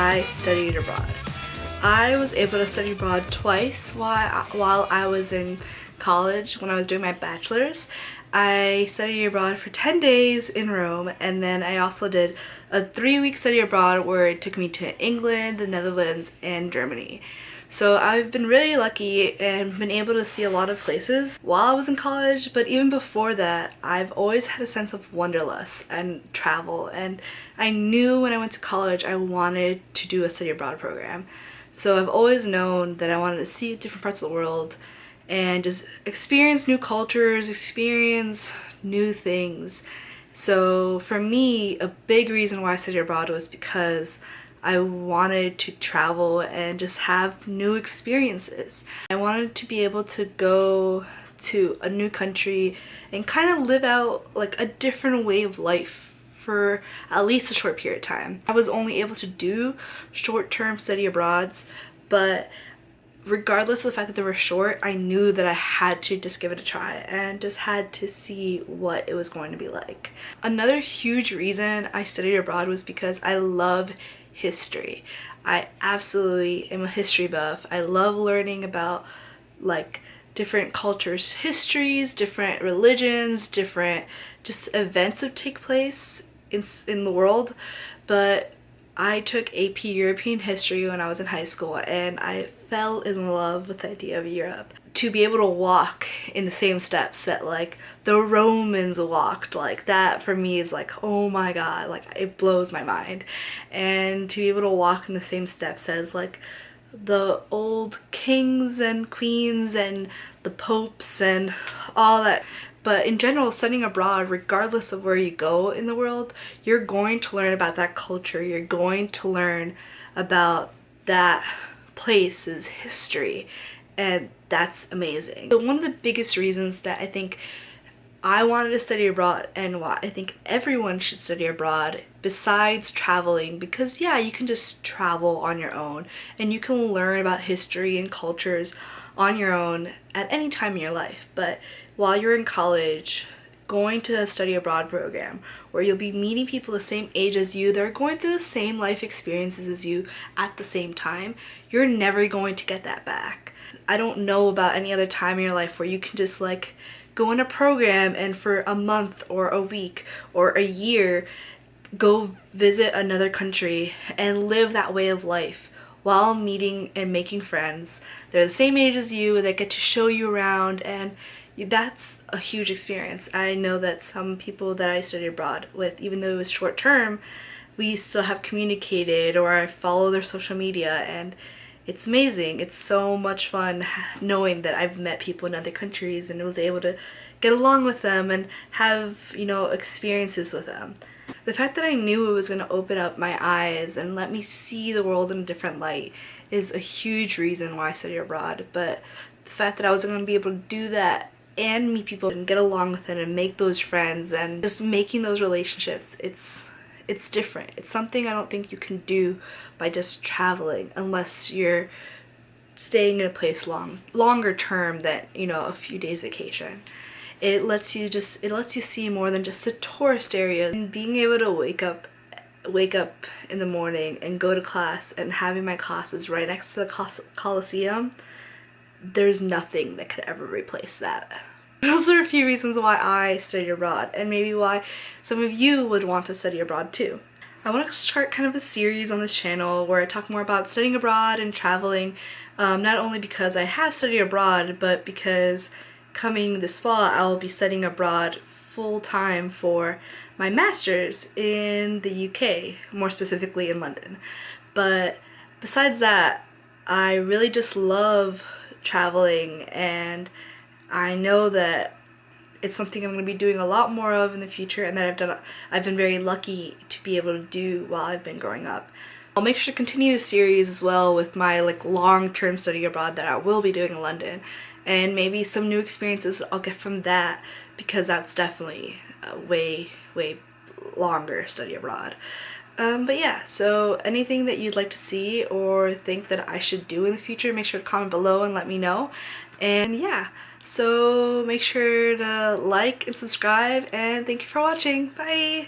I studied abroad. I was able to study abroad twice while I was in college when I was doing my bachelor's. I studied abroad for 10 days in Rome, and then I also did a 3-week study abroad where it took me to England, the Netherlands, and Germany. So I've been really lucky and been able to see a lot of places while I was in college, but even before that, I've always had a sense of wanderlust and travel, and I knew when I went to college I wanted to do a study abroad program. So I've always known that I wanted to see different parts of the world and just experience new cultures, experience new things. So for me, a big reason why I studied abroad was because I wanted to travel and just have new experiences. I wanted to be able to go to a new country and kind of live out like a different way of life for at least a short period of time. I was only able to do short-term study abroads, but regardless of the fact that they were short, I knew that I had to just give it a try and just had to see what it was going to be like. Another huge reason I studied abroad was because I love history. I absolutely am a history buff. I love learning about like different cultures' histories, different religions, different just events that take place in the world. But I took AP European history when I was in high school, and I fell in love with the idea of Europe. To be able to walk in the same steps that like the Romans walked, like that for me is like, oh my god, like it blows my mind. And to be able to walk in the same steps as like the old kings and queens and the popes and all that. But in general, studying abroad, regardless of where you go in the world, you're going to learn about that culture. You're going to learn about that place's history, and that's amazing. So one of the biggest reasons that I think I wanted to study abroad, and why I think everyone should study abroad besides traveling, because yeah, you can just travel on your own and you can learn about history and cultures on your own at any time in your life. But while you're in college, going to a study abroad program where you'll be meeting people the same age as you, they're going through the same life experiences as you at the same time, you're never going to get that back. I don't know about any other time in your life where you can just like go in a program and for a month or a week or a year go visit another country and live that way of life while meeting and making friends. They're the same age as you, they get to show you around, and that's a huge experience. I know that some people that I studied abroad with, even though it was short term, we still have communicated, or I follow their social media, and it's amazing. It's so much fun knowing that I've met people in other countries and was able to get along with them and have, you know, experiences with them. The fact that I knew it was going to open up my eyes and let me see the world in a different light is a huge reason why I studied abroad. But the fact that I was going to be able to do that and meet people and get along with them and make those friends and just making those relationships, it's different. It's something I don't think you can do by just traveling unless you're staying in a place longer term than, you know, a few days vacation. It lets you see more than just the tourist area. And being able to wake up in the morning and go to class and having my classes right next to the Coliseum, there's nothing that could ever replace that. Those are a few reasons why I studied abroad, and maybe why some of you would want to study abroad too. I want to start kind of a series on this channel where I talk more about studying abroad and traveling, not only because I have studied abroad, but because coming this fall I'll be studying abroad full-time for my master's in the UK, more specifically in London. But besides that, I really just love traveling, and I know that it's something I'm going to be doing a lot more of in the future, and that I've been very lucky to be able to do while I've been growing up. I'll make sure to continue the series as well with my like long-term study abroad that I will be doing in London, and maybe some new experiences I'll get from that, because that's definitely a way longer study abroad. But yeah, so anything that you'd like to see or think that I should do in the future, make sure to comment below and let me know. And yeah, so make sure to like and subscribe, and thank you for watching. Bye!